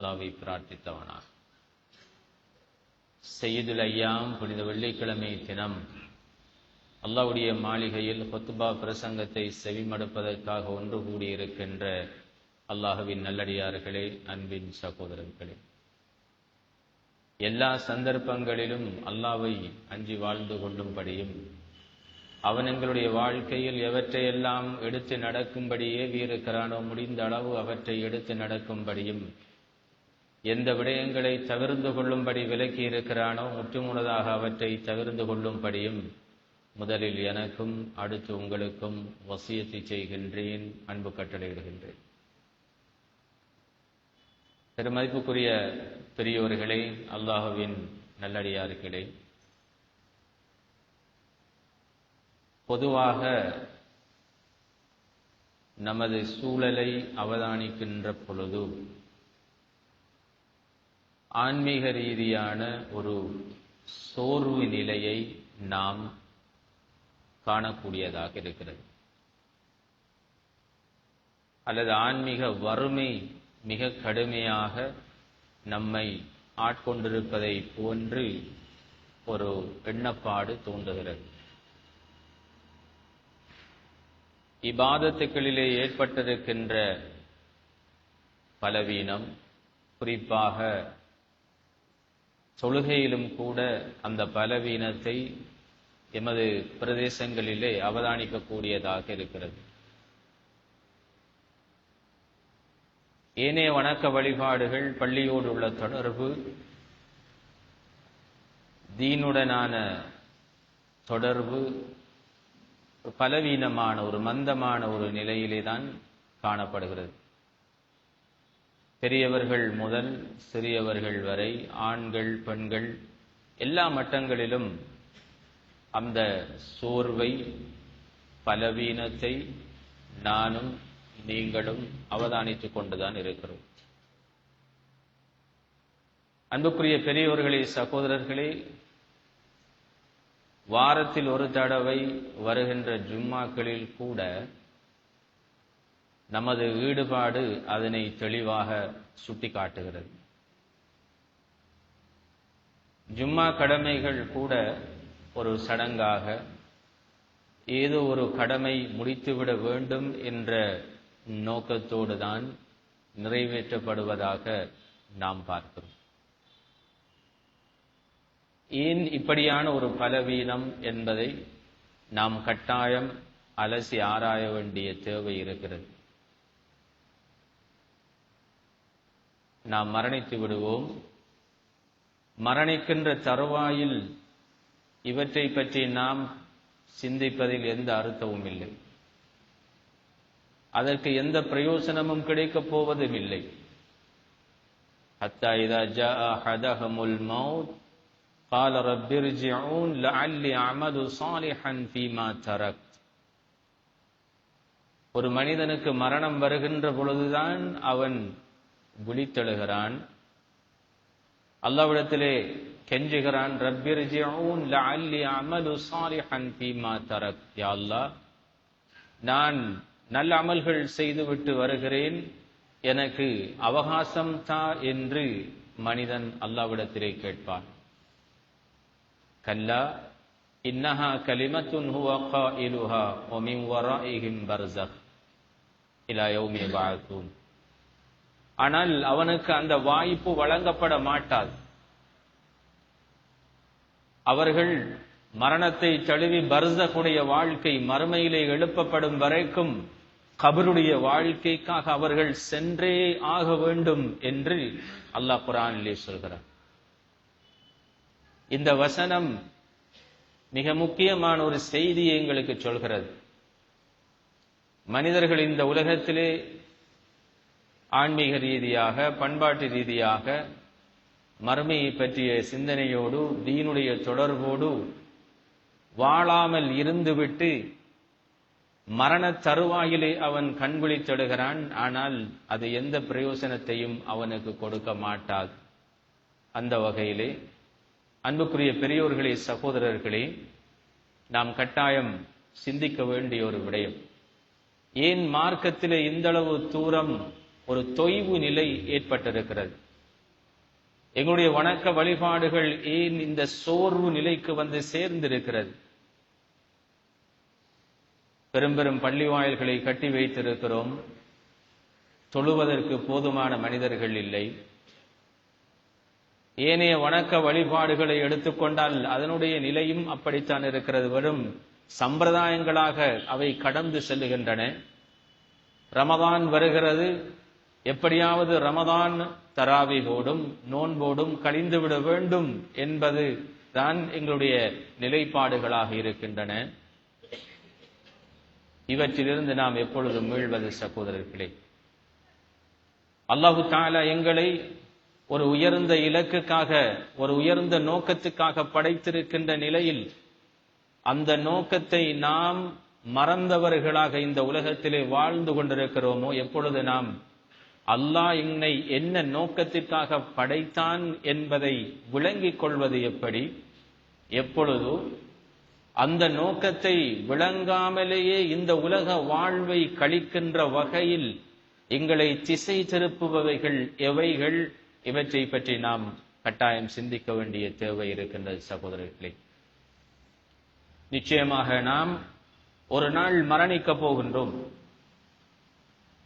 அல்லாஹ்வை பிரார்த்தித்தவனாக. சையதுல் ஐயாம் புனித வெள்ளிக்கிழமை தினம் அல்லாஹ்வுடைய மாளிகையில் குத்பா பிரசங்கத்தை செவிமடுப்பதற்காக ஒன்று கூடியிருக்கின்ற அல்லாஹ்வின் நல்லடியார்களே, அன்பின் சகோதரர்களே, எல்லா சந்தர்ப்பங்களிலும் அல்லாஹ்வை அஞ்சி வாழ்ந்து கொள்ளும்படியும் அவன் எங்களுடைய வாழ்க்கையில் எவற்றையெல்லாம் எடுத்து நடக்கும்படி ஏவியிருக்கிறானோ முடிந்த அளவு அவற்றை எடுத்து நடக்கும்படியும், எந்த விடயங்களை தவிர்ந்து கொள்ளும்படி விலக்கி இருக்கிறானோ முற்றுமுழுதாக அவற்றை தவிர்ந்து கொள்ளும்படியும் முதலில் எனக்கும் அடுத்து உங்களுக்கும் வசியத்தை செய்கின்றேன், அன்பு கட்டளையிடுகின்றேன். பெருமதிப்புக்குரிய பெரியோர்களே, அல்லாஹ்வின் நல்லடியார்களே, பொதுவாக நமது சூழலை அவதானிக்கின்ற பொழுது ஆன்மீக ரீதியான ஒரு சோர்வு நிலையை நாம் காணக்கூடியதாக இருக்கிறது. அல்லது ஆன்மீக வறுமை மிக கடுமையாக நம்மை ஆட்கொண்டிருப்பதை போன்று ஒரு எண்ணப்பாடு தோன்றுகிறது. இபாதத்துக்களிலே ஏற்பட்டிருக்கின்ற பலவீனம், குறிப்பாக தொழுகையிலும் கூட அந்த பலவீனத்தை எமது பிரதேசங்களிலே அவதானிக்கக்கூடியதாக இருக்கிறது. ஏனைய வணக்க வழிபாடுகள், பள்ளியோடு உள்ள தொடர்பு, தீனுடனான தொடர்பு பலவீனமான ஒரு மந்தமான ஒரு நிலையிலே தான் காணப்படுகிறது. பெரியவர்கள் முதல் சிறியவர்கள் வரை, ஆண்கள் பெண்கள் எல்லா மட்டங்களிலும் அந்த சோர்வை, பலவீனத்தை நானும் நீங்களும் அவதானித்துக் கொண்டுதான் இருக்கிறோம். அன்புக்குரிய பெரியோர்களே, சகோதரர்களே, வாரத்தில் ஒரு தடவை வருகின்ற ஜும்மாக்களில் கூட நமது ஈடுபாடு அதனை தெளிவாக சுட்டிக்காட்டுகிறது. ஜும்மா கடமைகள் கூட ஒரு சடங்காக, ஏதோ ஒரு கடமை முடித்துவிட வேண்டும் என்ற நோக்கத்தோடு தான் நிறைவேற்றப்படுவதாக நாம் பார்க்கிறோம். ஏன் இப்படியான ஒரு பலவீனம் என்பதை நாம் கட்டாயம் அலசி ஆராய வேண்டிய தேவை இருக்கிறது. நாம் மரணித்து விடுவோம். மரணிக்கின்ற தருவாயில் இவற்றை பற்றி நாம் சிந்திப்பதில் எந்த அர்த்தமும் இல்லை. அதற்கு எந்த பிரயோசனமும் கிடைக்கப் போவதும் இல்லை. ஹத்தா இதா ஜாஅ அஹதஹுமுல் மௌத் قال رب ارجعون لعلي اعمل صالحا فيما تركت. ஒரு மனிதனுக்கு மரணம் வருகின்ற பொழுதுதான் அவன் விழித்தெழுகிறான், அல்லாஹ்விடத்திலே கெஞ்சுகிறான், رب ارجعون لعلي اعمل صالحا فيما تركت. யா அல்லாஹ், நான் நல்ல அமல்கள் செய்துவிட்டு வருகிறேன், எனக்கு அவகாசம் தா என்று மனிதன் அல்லாஹ்விடத்திலே கேட்பான். கல்லா இன்னஹா கலிமத்துன் ஹுவ காயிலுஹா வ மின் வராஇஹிம் பர்ஸக் இலா யௌமி யபஅஸூன். ஆனால் அவனுக்கு அந்த வாய்ப்பு வழங்கப்பட மாட்டாது. அவர்கள் மரணத்தை தழுவி பர்ஸகுடைய வாழ்க்கை, மறுமையிலே எழுப்பப்படும் வரைக்கும் கபருடைய வாழ்க்கைக்காக அவர்கள் சென்றே ஆக வேண்டும் என்று அல்லாஹ் குர்ஆனிலே சொல்கிறார். இந்த வசனம் மிக முக்கியமான ஒரு செய்தியை எங்களுக்கு சொல்கிறது. மனிதர்கள் இந்த உலகத்திலே ஆன்மீக ரீதியாக, பண்பாட்டு ரீதியாக மறுமையை பற்றிய சிந்தனையோடு, தீனுடைய தொடர்போடு வாழாமல் இருந்துவிட்டு மரண தருவாயிலே அவன் கண்விழித்தெடுகிறான். ஆனால் அது எந்த பிரயோசனத்தையும் அவனுக்கு கொடுக்க மாட்டாது. அந்த வகையிலே அன்புக்குரிய பெரியோர்களே, சகோதரர்களே, நாம் கட்டாயம் சிந்திக்க வேண்டிய ஒரு விடயம், ஏன் மார்க்கத்திலே இந்தளவு தூரம் ஒரு தொய்வு நிலை ஏற்பட்டிருக்கிறது? எங்களுடைய வணக்க வழிபாடுகள் ஏன் இந்த சோர்வு நிலைக்கு வந்து சேர்ந்திருக்கிறது? பெரும் பெரும் பள்ளி வாயில்களை கட்டி வைத்திருக்கிறோம், தொழுவதற்கு போதுமான மனிதர்கள் இல்லை. ஏனைய வணக்க வழிபாடுகளை எடுத்துக்கொண்டால் அதனுடைய நிலையும் அப்படித்தான் இருக்கிறது. வெறும் சம்பிரதாயங்களாக அவை கடந்து செல்லுகின்றன. ரமதான் வருகிறது, எப்படியாவது ரமதான் தராவிகோடும் நோன்போடும் கழிந்துவிட வேண்டும் என்பது தான் எங்களுடைய நிலைப்பாடுகளாக இருக்கின்றன. இவற்றிலிருந்து நாம் எப்பொழுதும் மீள்வது சகோதரர்களே? அல்லாஹு தஆலா எங்களை ஒரு உயர்ந்த இலக்குக்காக, ஒரு உயர்ந்த நோக்கத்துக்காக படைத்திருக்கின்ற நிலையில் அந்த நோக்கத்தை நாம் மறந்தவர்களாக இந்த உலகத்திலே வாழ்ந்து கொண்டிருக்கிறோமோ, எப்பொழுது நாம் அல்லாஹ் என்னை என்ன நோக்கத்திற்காக படைத்தான் என்பதை விளங்கிக் கொள்வது எப்படி? எப்பொழுது அந்த நோக்கத்தை விளங்காமலேயே இந்த உலக வாழ்வை கழிக்கின்ற வகையில் எங்களை திசை திருப்புபவைகள் எவைகள்? இவற்றை பற்றி நாம் கட்டாயம் சிந்திக்க வேண்டிய தேவை இருக்கின்றது சகோதரர்களே. நிச்சயமாக நாம் ஒரு நாள் மரணிக்க போகின்றோம்.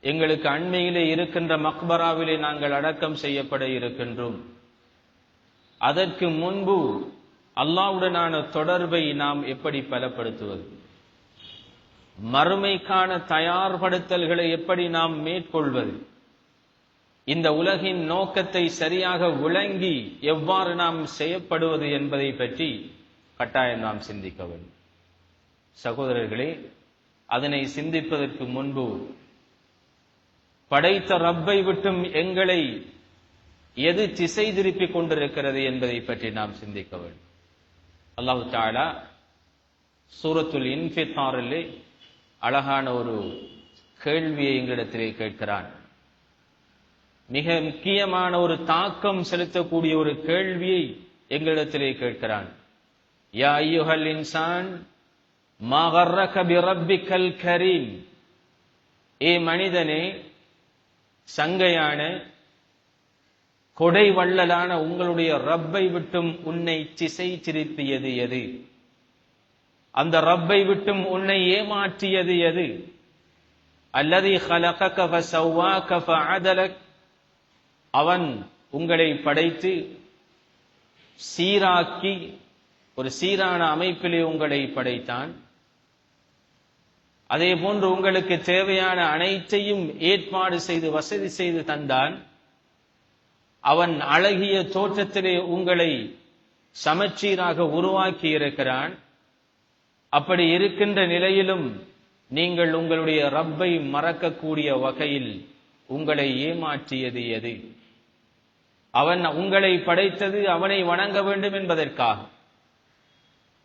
எங்களுக்கு அண்மையிலே இருக்கின்ற மக்பராவிலே நாங்கள் அடக்கம் செய்யப்பட இருக்கின்றோம். அதற்கு முன்பு அல்லாஹ்வுடனான தொடர்பை நாம் எப்படி பலப்படுத்துவது? மறுமைக்கான தயார்படுத்தல்களை எப்படி நாம் மேற்கொள்வது? இந்த உலகின் நோக்கத்தை சரியாக விளங்கி எவ்வாறு நாம் செய்யப்படுவது என்பதை பற்றி கட்டாயம் நாம் சிந்திக்க வேண்டும் சகோதரர்களே. அதனை சிந்திப்பதற்கு முன்பு படைத்த ரப்பை விட்டும் எங்களை எது திசை திருப்பிக் கொண்டிருக்கிறது என்பதை பற்றி நாம் சிந்திக்க வேண்டும். அல்லாஹ் தஆலா சூரத்துல் இன்ஃபித்தாரிலே அழகான ஒரு கேள்வியை எங்களிடத்திலே கேட்கிறான். மிக முக்கியமான ஒரு தாக்கம் செலுத்தக்கூடிய ஒரு கேள்வியை எங்களிடத்திலே கேட்கிறான். யா அய்யுஹல் இன்சான் மா கர்ரக பிரப்பிக்கல் கரீம். ஏ மனிதனே, சங்கையான கொடை வள்ளலான உங்களுடைய ரப்பை விட்டும் உன்னை திசை திருப்பியது எது? அந்த ரப்பை விட்டும் உன்னை ஏமாற்றியது எது? அல்லதி خلقك فسواك فعدلك. அவன் உங்களை படைத்து சீராக்கி ஒரு சீரான அமைப்பிலே உங்களை படைத்தான். அதே போன்று உங்களுக்கு தேவையான அனைத்தையும் ஏற்பாடு செய்து வசதி செய்து தந்தான். அவன் அழகிய தோற்றத்திலே உங்களை சமச்சீராக உருவாக்கி இருக்கிறான். அப்படி இருக்கின்ற நிலையிலும் நீங்கள் உங்களுடைய ரப்பை மறக்கக்கூடிய வகையில் உங்களை ஏமாற்றியது எது? அவன் உங்களை படைத்தது அவனை வணங்க வேண்டும் என்பதற்காக,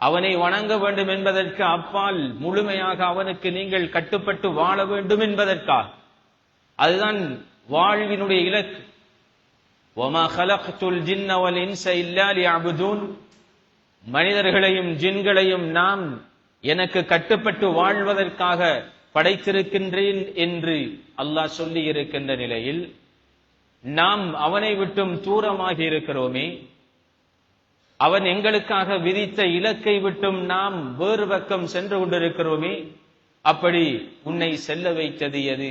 அவனை வணங்க வேண்டும் என்பதற்கு அப்பால் முழுமையாக அவனுக்கு நீங்கள் கட்டுப்பட்டு வாழ வேண்டும் என்பதற்காக. அதுதான் வாழ்வினுடைய இலக்கு. வமா கலக்துல் ஜின்ன வல் இன்ஸ இல்லா லியஅபுதூன். மனிதர்களையும் ஜின்களையும் நாம் எனக்கு கட்டுப்பட்டு வாழ்வதற்காக படைத்திருக்கின்றேன் என்று அல்லாஹ் சொல்லி இருக்கின்ற நிலையில் நாம் அவனை விட்டும் தூரமாகி இருக்கிறோமே. அவன் எங்களுக்காக விதித்த இலக்கை விட்டும் நாம் வேறு பக்கம் சென்று கொண்டிருக்கிறோமே. அப்படி உன்னை செல்ல வைத்தது எது?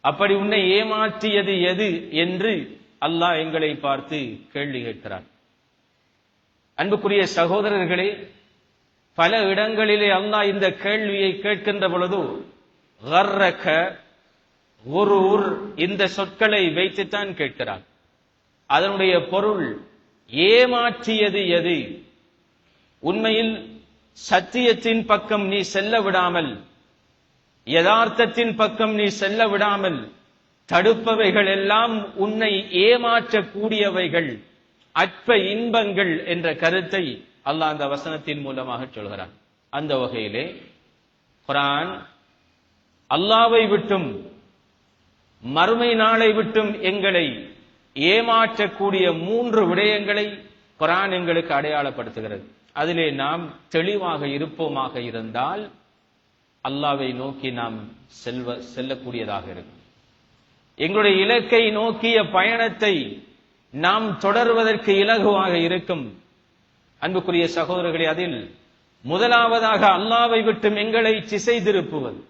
அப்படி உன்னை ஏமாற்றியது எது என்று அல்லாஹ் எங்களை பார்த்து கேள்வி கேட்கிறான். அன்புக்குரிய சகோதரர்களே, பல இடங்களிலே அல்லாஹ் இந்த கேள்வியை கேட்கின்ற பொழுது கர்ரக, குரூர் இந்த சொற்களை வைத்துத்தான் கேட்கிறான். அதனுடைய பொருள் ஏமாற்றியது எது? உண்மையில் சத்தியத்தின் பக்கம் நீ செல்ல விடாமல், யதார்த்தத்தின் பக்கம் நீ செல்ல விடாமல் தடுப்பவைகள் எல்லாம் உன்னை ஏமாற்றக்கூடியவைகள், அற்ப இன்பங்கள் என்ற கருத்தை அல்லாஹ் அந்த வசனத்தின் மூலமாக சொல்கிறான். அந்த வகையிலே குர்ஆன் அல்லாஹ்வை விட்டும் மறுமை நாளை விட்டும் எங்களை ஏமாற்றக்கூடிய 3 விடயங்களை குர்ஆன் எங்களுக்கு அடையாளப்படுத்துகிறது. அதிலே நாம் தெளிவாக இருப்போமாக இருந்தால் அல்லாஹ்வை நோக்கி நாம் செல்லக்கூடியதாக இருக்கும். எங்களுடைய இலக்கை நோக்கிய பயணத்தை நாம் தொடர்வதற்கு இலகுவாக இருக்கும். அன்புக்குரிய சகோதரர்களே, அதில் முதலாவதாக அல்லாஹ்வை விட்டும் எங்களை திசை திருப்புவது,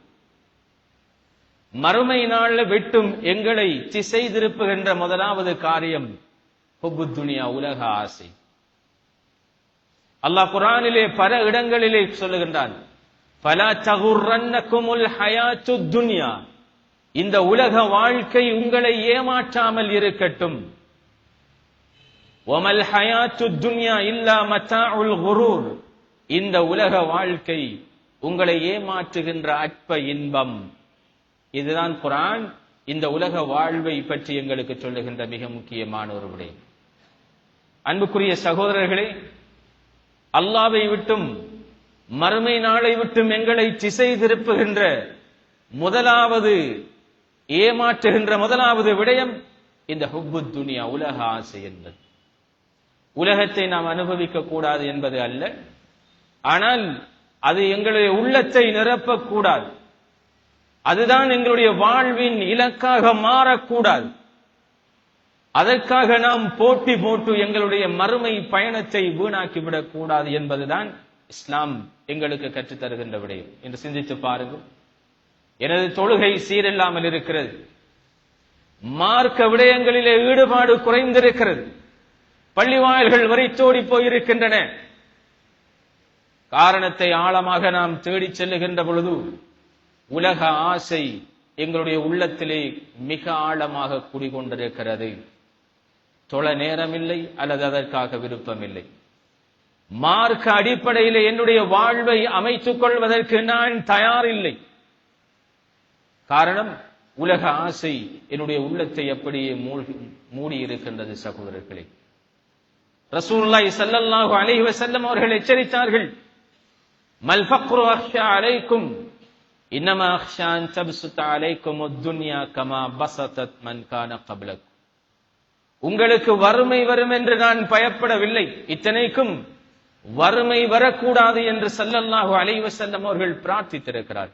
மறுமை நாள் விட்டும் எங்களை திசை திருப்புகின்ற முதலாவது காரியம் ஹுப்புத் துனியா, உலக ஆசை. அல்லாஹ் குர்ஆனிலே பல இடங்களிலே சொல்லுகின்றான், ஃபலா தகுர்ரன்னகுமுல் ஹயாத்துத் துன்யா, இந்த உலக வாழ்க்கை உங்களை ஏமாற்றாமல் இருக்கட்டும். வமல் ஹயாத்துத் துன்யா இல்லா மத்தாஉல் குரூர், இந்த உலக வாழ்க்கை உங்களை ஏமாற்றுகின்ற அற்ப இன்பம். இதுதான் குர்ஆன் இந்த உலக வாழ்வை பற்றி எங்களுக்கு சொல்லுகின்ற மிக முக்கியமான ஒரு விடயம். அன்புக்குரிய சகோதரர்களே, அல்லாஹ்வை விட்டும் மறுமை நாளை விட்டும் எங்களை திசை திருப்புகின்ற முதலாவது, ஏமாற்றுகின்ற முதலாவது விடயம் இந்த ஹுப்புத் துனியா, உலக ஆசை என்பது. உலகத்தை நாம் அனுபவிக்க கூடாது என்பது அல்ல, ஆனால் அது எங்களுடைய உள்ளத்தை நிரப்பக்கூடாது. அதுதான் எங்களுடைய வாழ்வின் இலக்காக மாறக்கூடாது. அதற்காக நாம் போட்டி போட்டு எங்களுடைய மறுமை பயணத்தை வீணாக்கிவிடக் கூடாது என்பதுதான் இஸ்லாம் எங்களுக்கு கற்றுத் தருகின்ற விடயம் என்று சிந்தித்து பாருங்கள். எனது தொழுகை சீரில்லாமல் இருக்கிறது, மார்க்க விடயங்களிலே ஈடுபாடு குறைந்திருக்கிறது, பள்ளிவாயல்கள் வரித்தோடி போயிருக்கின்றன. காரணத்தை ஆழமாக நாம் தேடிச் செல்லுகின்ற பொழுது உலக ஆசை எங்களுடைய உள்ளத்திலே மிக ஆழமாக குடிகொண்டிருக்கிறது. தொழ நேரமில்லை அல்லது அதற்காக விருப்பமில்லை. மார்க்க அடிப்படையிலே என்னுடைய வாழ்வை அமைத்துக் கொள்வதற்கு நான் தயாரில்லை. காரணம், உலக ஆசை என்னுடைய உள்ளத்தை அப்படியே மூடி இருக்கின்றது. சகோதரர்களே, ரசூலுல்லாஹி ஸல்லல்லாஹு அலைஹி வஸல்லம் அவர்கள் எச்சரித்தார்கள், மல் ஃபக்ரு அக்ஷா அலைக்கும் இன்னமா அக்ஷா அன் தப்சுத அலைக்கும் அத்-துன்யா கமா பஸதத் மன் கான கப்லக்கும். உங்களுக்கு வறுமை வரும் என்று நான் பயப்படவில்லை, இத்தனைக்கும் வறுமை வரக்கூடாது என்று ஸல்லல்லாஹு அலைஹி வஸல்லம் அவர்கள் பிரார்த்தித்திருக்கிறார்.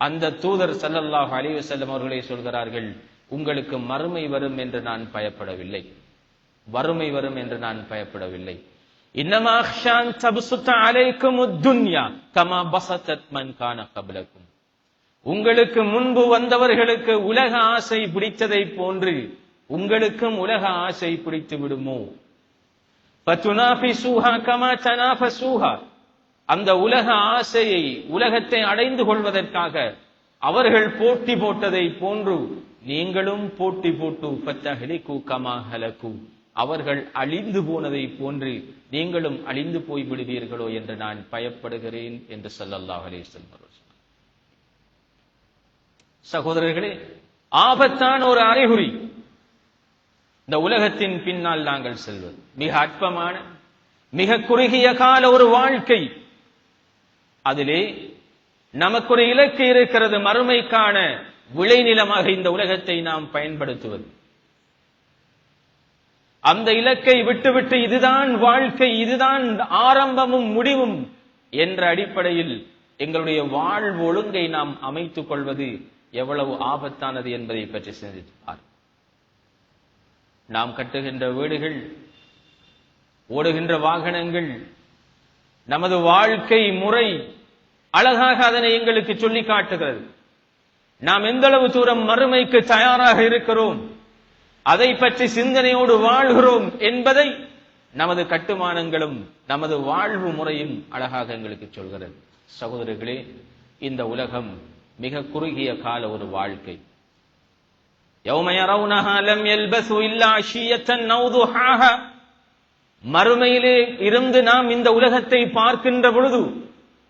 அந்த தூதர் ஸல்லல்லாஹு அலைஹி வஸல்லம் அவர்களே சொல்கிறார்கள், உங்களுக்கு மறுமை வரும் என்று நான் பயப்படவில்லை, வறுமை வரும் என்று நான் பயப்படவில்லை. இன்னமா அக்ஷா அன் தப்சுத அலைக்கும் அத்-துன்யா கமா பஸதத் மன் கான கப்லக்கும். உங்களுக்கு முன்பு வந்தவர்களுக்கு உலக ஆசை பிடித்ததை போன்று உங்களுக்கும் உலக ஆசை பிடித்து விடுமோ? ஃபதுனாஃபிஸூஹா கமா தனாஃபஸூஹா, அந்த உலக ஆசையை, உலகத்தை அடைந்து கொள்வதற்காக அவர்கள் போட்டி போட்டதை போன்று நீங்களும் போட்டி போட்டு ஃபதஹ்லிகு கமா ஹலகு, அவர்கள் அழிந்து போனதை போன்று நீங்களும் அழிந்து போய் விடுவீர்களோ என்று நான் பயப்படுகிறேன் என்று ஸல்லல்லாஹு அலைஹி வஸல்லம். சகோதரர்களே, ஆபத்தான ஒரு அறிகுறி இந்த உலகத்தின் பின்னால் நாங்கள் செல்வது. மிக அற்பமான, மிக குறுகிய கால ஒரு வாழ்க்கை. அதிலே நமக்கு ஒரு இலக்கு இருக்கிறது, மறுமைக்கான விளைநிலமாக இந்த உலகத்தை நாம் பயன்படுத்துவது. அந்த இலக்கை விட்டுவிட்டு இதுதான் வாழ்க்கை, இதுதான் ஆரம்பமும் முடிவும் என்ற அடிப்படையில் எங்களுடைய வாழ்வு ஒழுங்கை நாம் அமைத்துக் கொள்வது எவ்வளவு ஆபத்தானது என்பதை பற்றி சிந்தித்தார். நாம் கட்டுகின்ற வீடுகள், ஓடுகின்ற வாகனங்கள், நமது வாழ்க்கை முறை அழகாக அதனை எங்களுக்கு சொல்லி காட்டுகிறது. நாம் எந்த அளவு தூரம் மறுமைக்கு தயாராக இருக்கிறோம், அதை பற்றி சிந்தனையோடு வாழ்கிறோம் என்பதை நமது கட்டுமானங்களும் நமது வாழ்வு முறையும் அழகாக எங்களுக்கு சொல்கிறது. சகோதரர்களே, இந்த உலகம் மிக குறுகிய கால ஒரு வாழ்க்கை. யௌம யரவுனஹா லம் யல்பஸு இல்லா அஷியத்தன் அவ் துஹாஹா, மறுமையிலே இருந்து நாம் இந்த உலகத்தை பார்க்கின்ற பொழுது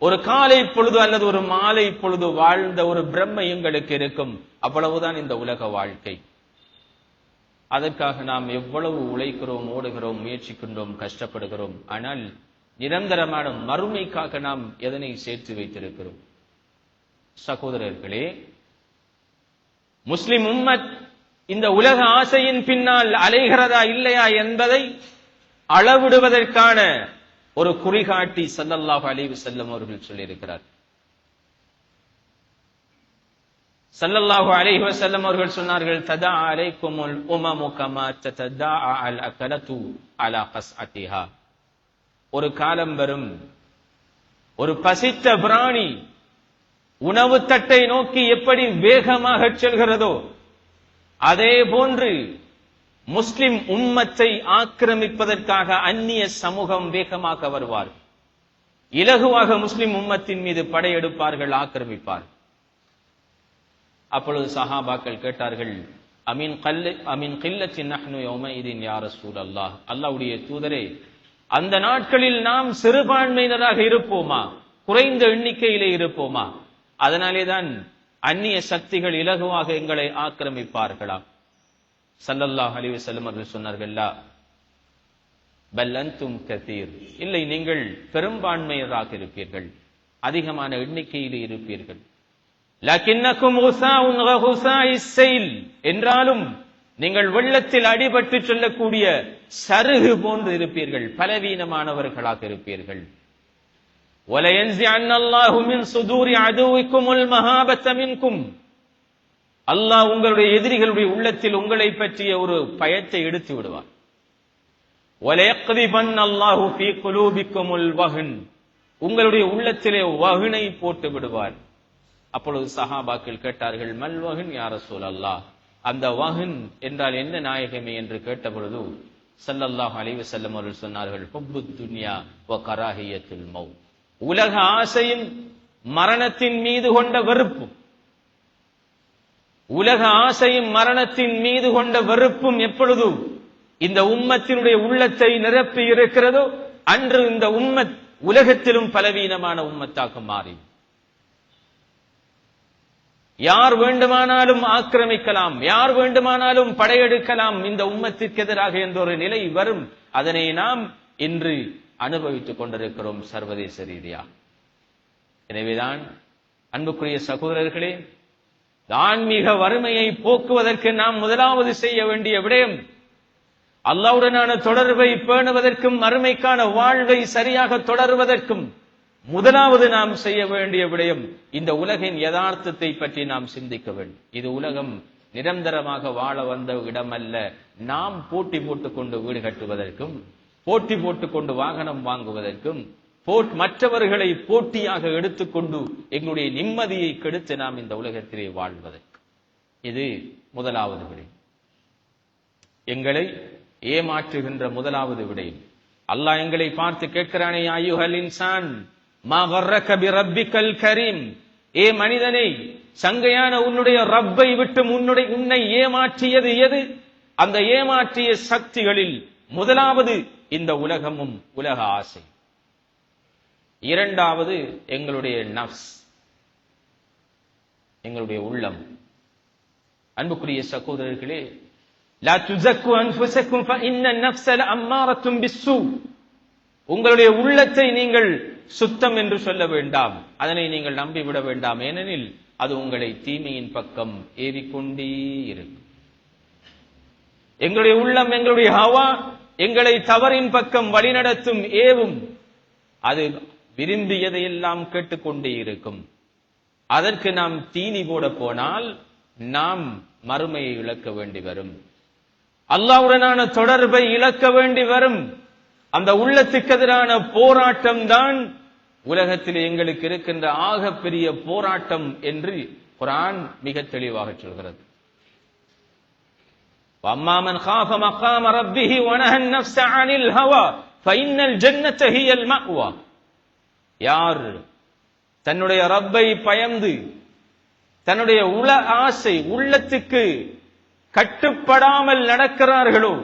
ஒரு காலை பொழுது அல்லது ஒரு மாலை பொழுது வாழ்ந்த ஒரு பிரம்மை எங்களுக்கு இருக்கும். அவ்வளவுதான் இந்த உலக வாழ்க்கை. அதற்காக நாம் எவ்வளவு உழைக்கிறோம், ஓடுகிறோம், முயற்சிக்கின்றோம், கஷ்டப்படுகிறோம். ஆனால் நிரந்தரமான மறுமைக்காக நாம் எதனை சேர்த்து வைத்திருக்கிறோம்? சகோதரர்களே, முஸ்லிம் உம்மத் இந்த உலக ஆசையின் பின்னால் அலைகிறதா இல்லையா என்பதை அளவிடுவதற்கான ஒரு குறிகாட்டி ஸல்லல்லாஹு அலைஹி வஸல்லம் அவர்கள் சொல்லியிருக்கிறார். ஸல்லல்லாஹு அலைஹி வஸல்லம் அவர்கள் சொன்னார்கள், ததா அலைக்குமுல் உமமு கமா ததா அல் அகலத்து அலா கஸ்அத்திஹா. ஒரு காலம் வரும், ஒரு பசித்த பிராணி உணவு தட்டை நோக்கி எப்படி வேகமாக செல்கிறதோ அதே போன்று முஸ்லிம் உம்மத்தை ஆக்கிரமிப்பதற்காக அந்நிய சமூகம் வேகமாக வருவார். இலகுவாக முஸ்லிம் உம்மத்தின் மீது படையெடுப்பார்கள், ஆக்கிரமிப்பார். அப்பொழுது சஹாபாக்கள் கேட்டார்கள், அமின் கில்லத்தின் நஹ்னு யௌமைதின் யா ரசூலல்லாஹ், அல்லாஹ்வுடைய தூதரே, அந்த நாட்களில் நாம் சிறுபான்மையினராக இருப்போமா, குறைந்த எண்ணிக்கையிலே இருப்போமா? அதனாலேதான் அந்நிய சக்திகள் இலகுவாக எங்களை ஆக்கிரமிப்பார்களா? ஸல்லல்லாஹு அலைஹி வஸல்லம் அவர்கள் சொன்னார்கள், லா பல் அன்தும் கதீர், இல்லை, நீங்கள் பெரும்பான்மையராக இருப்பீர்கள், அதிகமான எண்ணிக்கையிலே இருப்பீர்கள். லக்கின்னக்கும் குஸாஉன் ககுஸாஇஸ் ஸைல், என்றாலும் நீங்கள் வெள்ளத்தில் அடிபட்டு செல்லக்கூடிய சருகு போன்று இருப்பீர்கள், பலவீனமானவர்களாக இருப்பீர்கள். وَلَيَنْزِعَنَّ اللَّهُ مِنْ صُدُورِ عَدُوِّكُمُ الْمَهَابَةَ مِنْكُمْ, அல்லாஹ் உங்களுடைய எதிரிகளுடைய உள்ளத்தில் உங்களை பற்றிய ஒரு பயத்தை எடுத்து விடுவார். وَلَيَقْذِفَنَّ اللَّهُ فِي قُلُوبِكُمُ الْوَهْنَ, உங்களுடைய உள்ளத்திலே வஹ்னை போட்டு விடுவார். அப்பொழுது சஹாபாக்கள் கேட்டார்கள், மல் வஹ்ன் யா ரசூலல்லாஹ், அந்த வஹ்ன் என்றால் என்ன நாயகமே என்று கேட்டபொழுது ஸல்லல்லாஹு அலைஹி வஸல்லம் அவர்கள் சொன்னார்கள், ஹுப்புத் துன்யா வ கராஹியத்துல் மௌத், உலக ஆசையும் மரணத்தின் மீது கொண்ட வெறுப்பும். உலக ஆசையும் மரணத்தின் மீது கொண்ட வெறுப்பும் எப்பொழுது இந்த உம்மத்தினுடைய உள்ளத்தை நிரப்பி இருக்கிறதோ அன்று இந்த உம்மத் உலகத்திலும் பலவீனமான உம்மத்தாக மாறி யார் வேண்டுமானாலும் ஆக்கிரமிக்கலாம், யார் வேண்டுமானாலும் படையெடுக்கலாம் இந்த உம்மத்திற்கு எதிராக என்ற ஒரு நிலை வரும். அதனை நாம் இன்று அனுபவித்துக் கொண்டிருக்கிறோம் சர்வதேச ரீதியாக. எனவேதான் அன்புக்குரிய சகோதரர்களே, ஆன்மீக வறுமையை போக்குவதற்கு நாம் முதலாவது செய்ய வேண்டிய விடயம், அல்லாஹ்வுடனான தொடர்பை பேணுவதற்கும் மறுமைக்கான வாழ்வை சரியாக தொடர்வதற்கும் முதலாவது நாம் செய்ய வேண்டிய விடயம், இந்த உலகின் யதார்த்தத்தை பற்றி நாம் சிந்திக்க வேண்டும். இது உலகம் நிரந்தரமாக வாழ வந்த இடமல்ல. நாம் போட்டி போட்டுக்கொண்டு வீடு கட்டுவதற்கும், போட்டி போட்டுக்கொண்டு வாகனம் வாங்குவதற்கும், மற்றவர்களை போட்டியாக எடுத்துக்கொண்டு எங்களுடைய நிம்மதியை கெடுத்து நாம் இந்த உலகத்திலே வாழ்வதற்கு இது முதலாவது விடயம். எங்களை ஏமாற்றுகின்ற முதலாவது விடயம். அல்லாஹ் எங்களை பார்த்து கேட்கிறானே, அய்யுஹல் இன்சான் மா கர்ரக பிரப்பிக்கல் கரீம், ஏ மனிதனே, சங்கையான உன்னுடைய ரப்பை விட்டு உன்னை ஏமாற்றியது எது? அந்த ஏமாற்றிய சக்திகளில் முதலாவது இந்த உலகமும் உலக ஆசை, இரண்டாவது எங்களுடைய நஃப்ஸ், எங்களுடைய உள்ளம். அன்புக்குரிய சகோதரர்களே, லா துஸக்கு அன்ஃபுஸக்கும் ஃபஇன்ன அன்-நஃப்ஸ லஅம்மாரத்துன் பிஸ்ஸூ, உங்களுடைய உள்ளத்தை நீங்கள் சுத்தம் என்று சொல்ல வேண்டாம், அதனை நீங்கள் நம்பிவிட வேண்டாம். ஏனெனில் அது உங்களை தீமையின் பக்கம் ஏறிக்கொண்டே இருக்கும். எங்களுடைய உள்ளம், எங்களுடைய ஹவா எங்களை தவறின் பக்கம் வழிநடத்தும், ஏவும். அது விரும்பியதையெல்லாம் கேட்டுக்கொண்டே இருக்கும். அதற்கு நாம் தீனி போட போனால் நாம் மறுமையை இழக்க வேண்டி வரும், அல்லாஹ்வுடனான தொடர்பை இழக்க வேண்டி வரும். அந்த உள்ளத்துக்கு எதிரான போராட்டம் தான் உலகத்தில் எங்களுக்கு இருக்கின்ற ஆகப்பெரிய போராட்டம் என்று குர்ஆன் மிக தெளிவாக சொல்கிறது. வஅம்மா மன் காஃப மகாம ரப்பிஹி வனஹா அன்-நஃப்ஸ அனில் ஹவா ஃபஇன்னல் ஜன்னத ஹியல் மஅவா, யார் தன்னுடைய ரப்பை பயந்து தன்னுடைய உல ஆசை உள்ளத்துக்கு கட்டுப்படாமல் நடக்கிறார்களோ,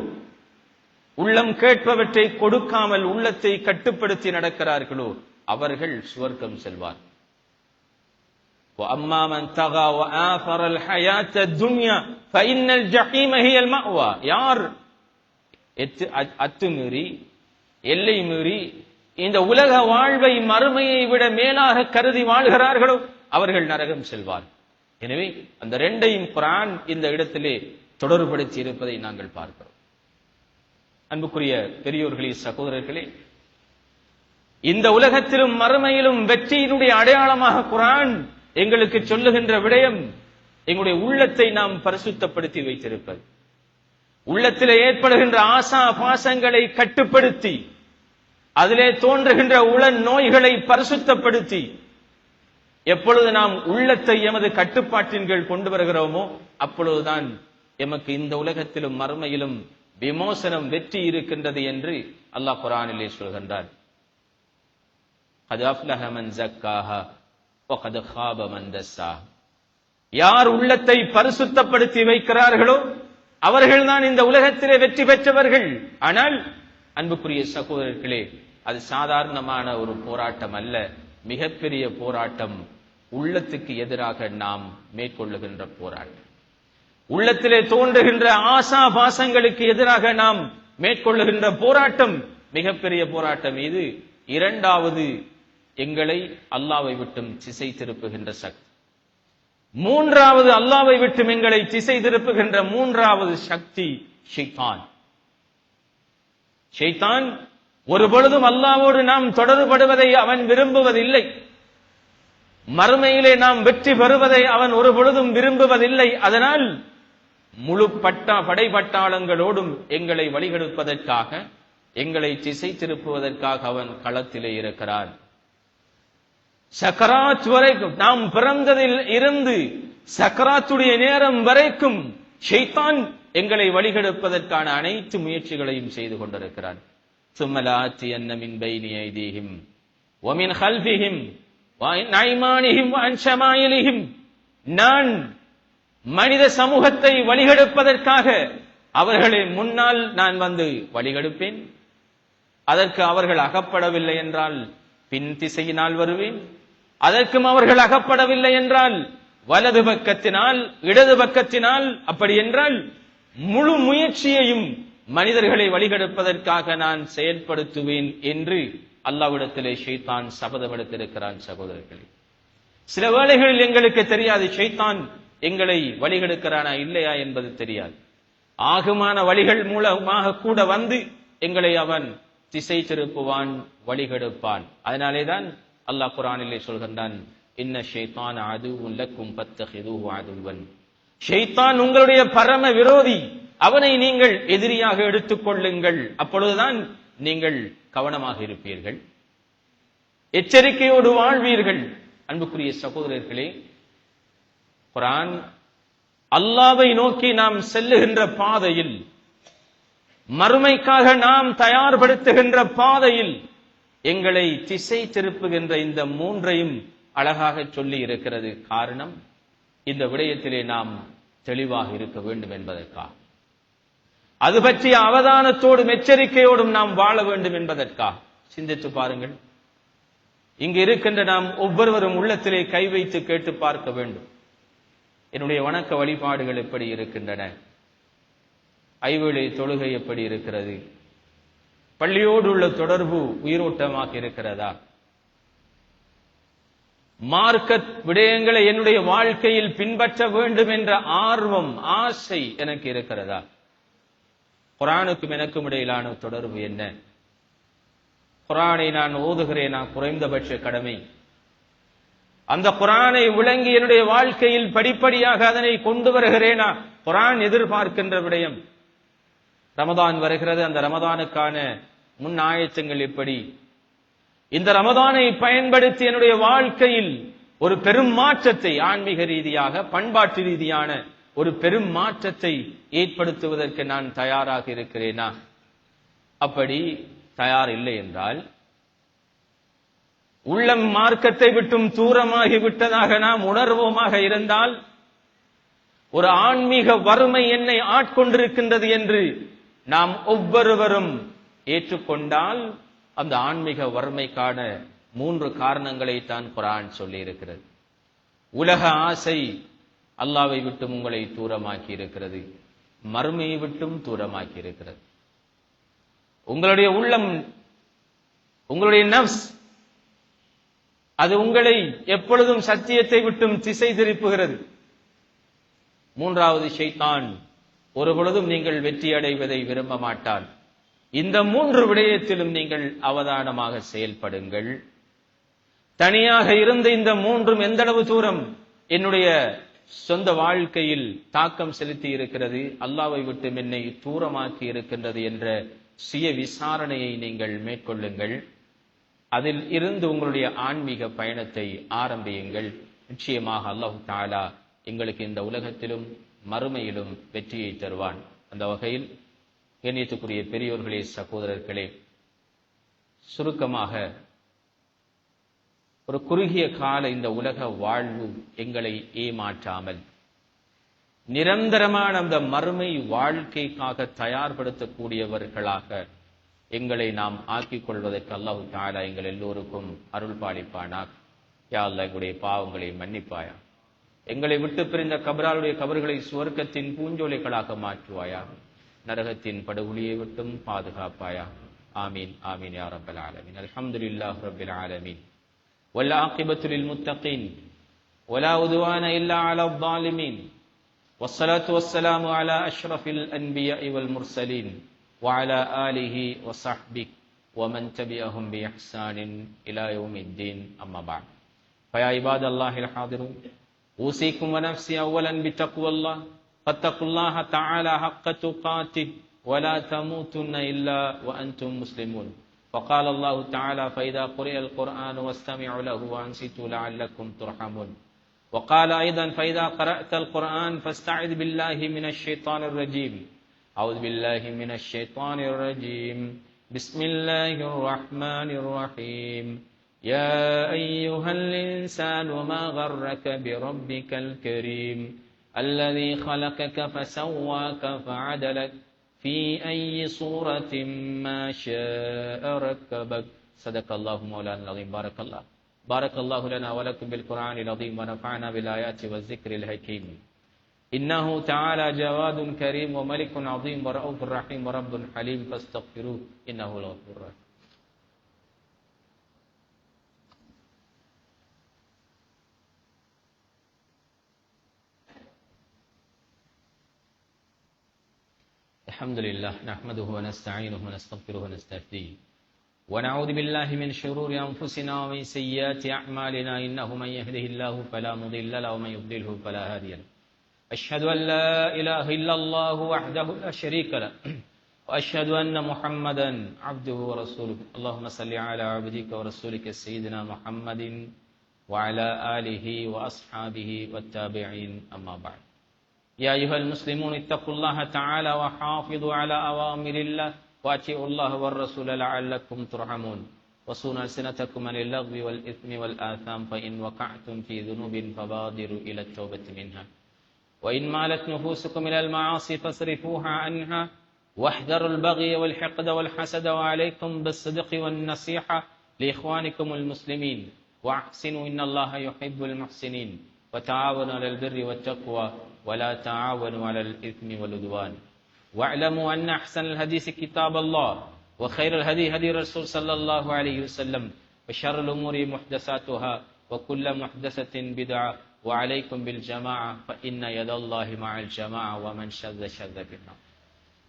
உள்ளம் கேட்பவற்றை கொடுக்காமல் உள்ளத்தை கட்டுப்படுத்தி நடக்கிறார்களோ, அவர்கள் சுவர்க்கம் செல்வார். وَأَمَّا مَنْ طَغَى وَآثَرَ الْحَيَاةَ الدُّنْيَا فَإِنَّ الْجَحِيمَ هِيَ الْمَأْوَى, யார் அத்துமீறி எல்லை மீறி இந்த உலக வாழ்வை மறுமையை விட மேலாக கருதி வாழ்கிறார்களோ அவர்கள் நரகம் செல்வார். எனவே அந்த இரண்டையும் குர்ஆன் இந்த இடத்திலே தொடர்புபடுத்தி இருப்பதை நாங்கள் பார்க்கிறோம். அன்புக்குரிய பெரியோர்களே, சகோதரர்களே, இந்த உலகத்திலும் மறுமையிலும் வெற்றியினுடைய அடையாளமாக குர்ஆன் எங்களுக்கு சொல்லுகின்ற விடயம், எங்களுடைய உள்ளத்தை நாம் பரிசுத்தப்படுத்தி வைத்திருப்பது, உள்ளத்திலே ஏற்படுகின்ற ஆசா பாசங்களை கட்டுப்படுத்தி அதிலே தோன்றுகின்ற உள நோய்களை பரிசுத்தப்படுத்தி எப்பொழுது நாம் உள்ளத்தை எமது கட்டுப்பாட்டின் கீழ் கொண்டு வருகிறோமோ அப்பொழுதுதான் எமக்கு இந்த உலகத்திலும் மறுமையிலும் விமோசனம் வெற்றி இருக்கின்றது என்று அல்லாஹ் குர்ஆனிலே சொல்கின்றார். யார் உள்ளத்தை பரிசுத்தப்படுத்தி வைக்கிறார்களோ அவர்கள்தான் இந்த உலகத்திலே வெற்றி பெற்றவர்கள். ஆனால் அன்புக்குரிய சகோதரர்களே, அது சாதாரணமான ஒரு போராட்டம் அல்ல, மிகப்பெரிய போராட்டம். உள்ளத்துக்கு எதிராக நாம் மேற்கொள்ளுகின்ற போராட்டம், உள்ளத்திலே தோன்றுகின்ற ஆசா பாசங்களுக்கு எதிராக நாம் மேற்கொள்ளுகின்ற போராட்டம் மிகப்பெரிய போராட்டம். இது இரண்டாவது எங்களை அல்லாஹ்வை விட்டும் திசை திருப்புகின்ற சக்தி. மூன்றாவது அல்லாஹ்வை விட்டும் எங்களை திசை திருப்புகின்ற மூன்றாவது சக்தி ஷைத்தான். ஷைத்தான் ஒரு பொழுதும் அல்லாஹ்வோடு நாம் தொடர்படுவதை அவன் விரும்புவதில்லை. மறுமையிலே நாம் வெற்றி பெறுவதை அவன் ஒரு பொழுதும் விரும்புவதில்லை. அதனால் முழு படைபட்டாளங்களோடும் எங்களை வழிகெடுப்பதற்காக, எங்களை திசை திருப்புவதற்காக அவன் களத்திலே இருக்கிறான். சக்கராத் வரைக்கும், நாம் பிறந்ததில் இருந்து சக்கராத்துடைய நேரம் வரைக்கும் ஷைத்தான் எங்களை வழிகெடுப்பதற்கான அனைத்து முயற்சிகளையும் செய்து கொண்டிருக்கிறான். சும்மலாத்தியன்ன மின் பைனி ஐதீஹிம் வ மின் கல்ஃபிஹிம் வ அன் ஐமானிஹிம் வ அன் ஷமாயிலிஹிம். நான் மனித சமூகத்தை வழிகெடுப்பதற்காக அவர்களை முன்னால் நான் வந்து வழிகெடுப்பேன். அதற்கு அவர்கள் அகப்படவில்லை என்றால் பின் திசையினால் வருவேன். அதற்கும் அவர்கள் அகப்படவில்லை என்றால் வலது பக்கத்தினால், இடது பக்கத்தினால். அப்படி என்றால் முழு முயற்சியையும் மனிதர்களை வழிகெடுப்பதற்காக நான் செயல்படுத்துவேன் என்று அல்லாஹ்விடத்திலே ஷைத்தான் சபதம் எடுத்திருக்கிறான். சகோதரர்களே, சில வேளைகளில் எங்களுக்கு தெரியாது ஷைத்தான் எங்களை வழிகெடுக்கிறானா இல்லையா என்பது தெரியாது. ஆகுமான வழிகள் மூலமாக கூட வந்து எங்களை அவன் திசை திருப்புவான், வழிகெடுப்பான். அதனாலேதான் அல்லாஹ் குர்ஆனிலே சொல்கின்றான், இன்ன ஷைத்தான அதுவுன் லக்கும் ஃபத்தஹிதுஹு அதுவன். ஷைத்தான் உங்களுடைய பரம விரோதி, அவனை நீங்கள் எதிரியாக எடுத்துக் கொள்ளுங்கள். அப்பொழுதுதான் நீங்கள் கவனமாக இருப்பீர்கள், எச்சரிக்கையோடு வாழ்வீர்கள். அன்புக்குரிய சகோதரர்களே, குர்ஆன் அல்லாஹ்வை நோக்கி நாம் செல்லுகின்ற பாதையில், மறுமைக்காக நாம் தயார்படுத்துகின்ற பாதையில் எங்களை திசை திருப்புகின்ற இந்த மூன்றையும் அழகாக சொல்லி இருக்கிறது. காரணம், இந்த விடயத்திலே நாம் தெளிவாக இருக்க வேண்டும் என்பதற்காக, அது பற்றிய அவதானத்தோடும் எச்சரிக்கையோடும் நாம் வாழ வேண்டும் என்பதற்காக. சிந்தித்து பாருங்கள், இங்கு இருக்கின்ற நாம் ஒவ்வொருவரும் உள்ளத்திலே கை வைத்து கேட்டு பார்க்க வேண்டும், என்னுடைய வணக்க வழிபாடுகள் எப்படி இருக்கின்றன? ஐவேளை தொழுகை எப்படி இருக்கிறது? பள்ளியோடு உள்ள தொடர்பு உயிரோட்டமாக இருக்கிறதா? மார்க்க விடயங்களை என்னுடைய வாழ்க்கையில் பின்பற்ற வேண்டும் என்ற ஆர்வம், ஆசை எனக்கு இருக்கிறதா? குர்ஆனுக்கும் எனக்கும் இடையிலான தொடர்பு என்ன? குர்ஆனை நான் ஓதுகிறேனா? குறைந்தபட்ச கடமை. அந்த குர்ஆனை விளங்கி என்னுடைய வாழ்க்கையில் படிப்படியாக அதனை கொண்டு வருகிறேனா? குர்ஆன் எதிர்பார்க்கின்ற விடயம். ரமதான் வருகிறது, அந்த ரமதானுக்கான முன் ஆயத்தங்கள் எப்படி? இந்த ரமதானை பயன்படுத்தி என்னுடைய வாழ்க்கையில் ஒரு பெரும் மாற்றத்தை, ஆன்மீக ரீதியாக பண்பாட்டு ரீதியான ஒரு பெரும் மாற்றத்தை ஏற்படுத்துவதற்கு நான் தயாராக இருக்கிறேனா? அப்படி தயார் இல்லை என்றால், உள்ளம் மார்க்கத்தை விட்டும் தூரமாகி விட்டதாக நாம் உணர்வோமாக இருந்தால், ஒரு ஆன்மீக வறுமை என்னை ஆட்கொண்டிருக்கின்றது என்று நாம் ஒவ்வொருவரும் ஏற்றுக்கொண்டால், அந்த ஆன்மீக வறுமைக்கான 3 காரணங்களை தான் குர்ஆன் சொல்லி இருக்கிறது. உலக ஆசை அல்லாஹ்வை விட்டும் உங்களை தூரமாக்கி இருக்கிறது, மறுமையை விட்டும் தூரமாக்கி இருக்கிறது. உங்களுடைய உள்ளம், உங்களுடைய நஃப்ஸ், அது உங்களை எப்பொழுதும் சத்தியத்தை விட்டும் திசை திருப்புகிறது. 3வது, ஷைத்தான் ஒரு பொழுதும் நீங்கள் வெற்றி அடைவதை விரும்ப மாட்டான். இந்த 3 விடயத்திலும் நீங்கள் அவதானமாக செயல்படுங்கள். தனியாக இருந்த இந்த 3ம் எந்தளவு தூரம் என்னுடைய சொந்த வாழ்க்கையில் தாக்கம் செலுத்தி இருக்கிறது, அல்லாஹ்வை விட்டு என்னை தூரமாக்கி இருக்கின்றது என்ற சுய விசாரணையை நீங்கள் மேற்கொள்ளுங்கள். அதில் இருந்து உங்களுடைய ஆன்மீக பயணத்தை ஆரம்பியுங்கள். நிச்சயமாக அல்லாஹ் தஆலா எங்களுக்கு இந்த உலகத்திலும் மறுமையிலும் வெற்றியை தருவான். அந்த வகையில் கண்ணியத்துக்குரிய பெரியோர்களே, சகோதரர்களே, சுருக்கமாக ஒரு குறுகிய கால இந்த உலக வாழ்வு எங்களை ஏமாற்றாமல் நிரந்தரமான அந்த மறுமை வாழ்க்கைக்காக தயார்படுத்தக்கூடியவர்களாக எங்களை நாம் ஆக்கிக் கொள்வதற்கு அல்லாஹ் தஆலா எங்கள் எல்லோருக்கும் அருள் பாலிப்பானாக. யா அல்லாஹ், எங்களுடைய பாவங்களை மன்னிப்பாயா. எங்களை விட்டு பிரிந்த கபராளுடைய கபர்களை சுவர்க்கத்தின் பூஞ்சோலைகளாக மாற்றுவாயா. நரகத்தின் படுகொலியை விட்டும் பாதுகாப்பாயா. ஆமீன் ஆமீன் யா ரப்பல் ஆலமீன். அல்ஹம்துலில்லாஹி ரப்பில் ஆலமீன். والعاقبة للمتقين ولا عدوان إلا على الظالمين والصلاة والسلام على أشرف الأنبياء والمرسلين وعلى آله وصحبه ومن تبعهم بإحسان إلى يوم الدين. أما بعد، فيا عباد الله الحاضرون، أوصيكم ونفسي أولا بتقوى الله، فاتقوا الله تعالى حق تقاته ولا تموتن إلا وأنتم مسلمون. وقال الله تعالى: فإذا قرئ القرآن واستمعوا له وأنصتوا لعلكم ترحمون. وقال أيضا: فإذا قرأت القرآن فاستعذ بالله من الشيطان الرجيم. أعوذ بالله من الشيطان الرجيم. بسم الله الرحمن الرحيم. يا أيها الإنسان ما غرك بربك الكريم الذي خلقك فسواك فعدلك في أي صورة ما شاء ركبك. صدق الله مولانا العظيم. بارك الله لنا ولكم بالقرآن العظيم ونفعنا بالآيات والذكر الحكيم. إنه تعالى جواد كريم وملك عظيم ورؤوف رحيم ورب حليم فاستغفروه إنه الغفور الرحيم. الحمد لله نحمده ونستعينه ونستغفره ونستهديه ونعوذ بالله من شرور أنفسنا ومن سيئات أعمالنا. إنه من يهده الله فلا مضل له ومن يضلله فلا هادي له. أشهد أن لا إله إلا الله وحده لا شريك له وأشهد أن محمدا عبده ورسوله. اللهم صل على عبدك ورسولك سيدنا محمد وعلى آله وأصحابه والتابعين. أما بعد، يا أيها المسلمون اتقوا الله تعالى وحافظوا على أوامر الله وأطيعوا الله والرسول لعلكم ترحمون. وصونوا ألسنتكم عن اللغو والإثم والآثام، فإن وقعتم في ذنوب فبادروا إلى التوبة منها، وإن مالت نفوسكم إلى المعاصي فاصرفوها عنها، واحذروا البغي والحقد والحسد، وعليكم بالصدق والنصيحة لإخوانكم المسلمين، وأحسنوا إن الله يحب المحسنين، وتعاونوا على البر والتقوى ولا تعاونوا على الإثم والعدوان. واعلموا أن أحسن الحديث كتاب الله، وخير الهدي هدي الرسول صلى الله عليه وسلم، وشر الأمور محدثاتها، وكل محدثة بدعة، وعليكم بالجماعة فإن يد الله مع الجماعة، ومن شذ شذ في النار.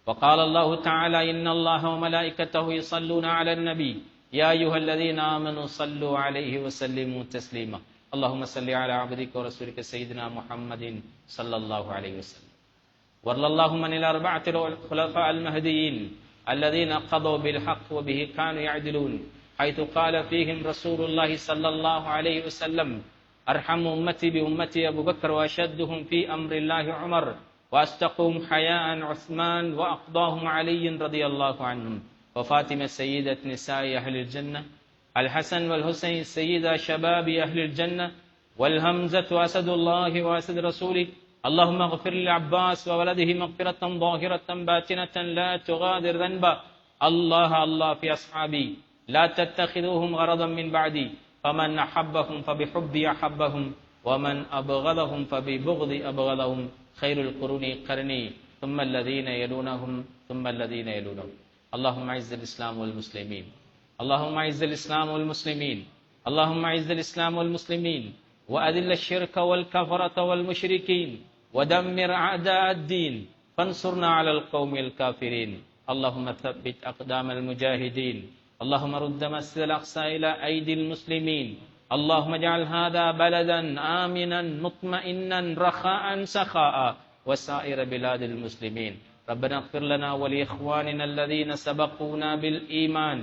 وقال الله تعالى: إن الله وملائكته يصلون على النبي يا أيها الذين آمنوا صلوا عليه وسلموا تسليما. اللهم صل على عبدك ورسولك سيدنا محمد صلى الله عليه وسلم. وارض اللهم عن الأربعة الخلفاء المهديين الذين قضوا بالحق وبه كانوا يعدلون، حيث قال فيهم رسول الله صلى الله عليه وسلم: أرحم أمتي بأمتي أبو بكر، وأشدهم في أمر الله عمر، وأصدقهم حياء عثمان، وأقضاهم علي رضي الله عنهم، وفاطمة سيدة نساء أهل الجنة، الحسن والحسين سيدا شباب أهل الجنة، والهمزة أسد الله وأسد رسوله. اللهم اغفر للعباس وولده مغفرة ظاهرة باتنة لا تغادر ذنبا. الله في أصحابي لا تتخذوهم غرضا من بعدي، فمن أحبهم فبحبي أحبهم، ومن أبغضهم فببغضي أبغضهم. خير القرون قرني، ثم الذين يلونهم ثم الذين يلونهم. اللهم أعز الإسلام والمسلمين، اللهم أعز الإسلام والمسلمين، اللهم أعز الإسلام والمسلمين، وأذل الشرك والكفرة والمشركين، ودمر أعداء الدين، فانصرنا على القوم الكافرين. اللهم ثبت أقدام المجاهدين، اللهم رد مسجد الأقصى إلى أيدي المسلمين، اللهم اجعل هذا بلدا آمنا مطمئنا رخاء سخاء وسائر بلاد المسلمين. ربنا اغفر لنا ولإخواننا الذين سبقونا بالإيمان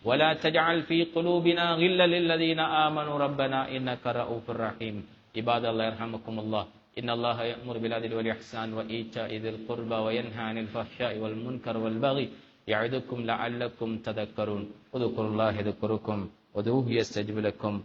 ولا تجعل في قلوبنا غلا للذين آمنوا ربنا إنك رؤوف رحيم. عباد الله يرحمكم الله. إن الله يأمر بالعدل والإحسان وإيتاء ذي القربى وينهى عن الفحشاء والمنكر والبغي يعظكم لعلكم تذكرون. اذكروا الله يذكركم وادعوه يستجب لكم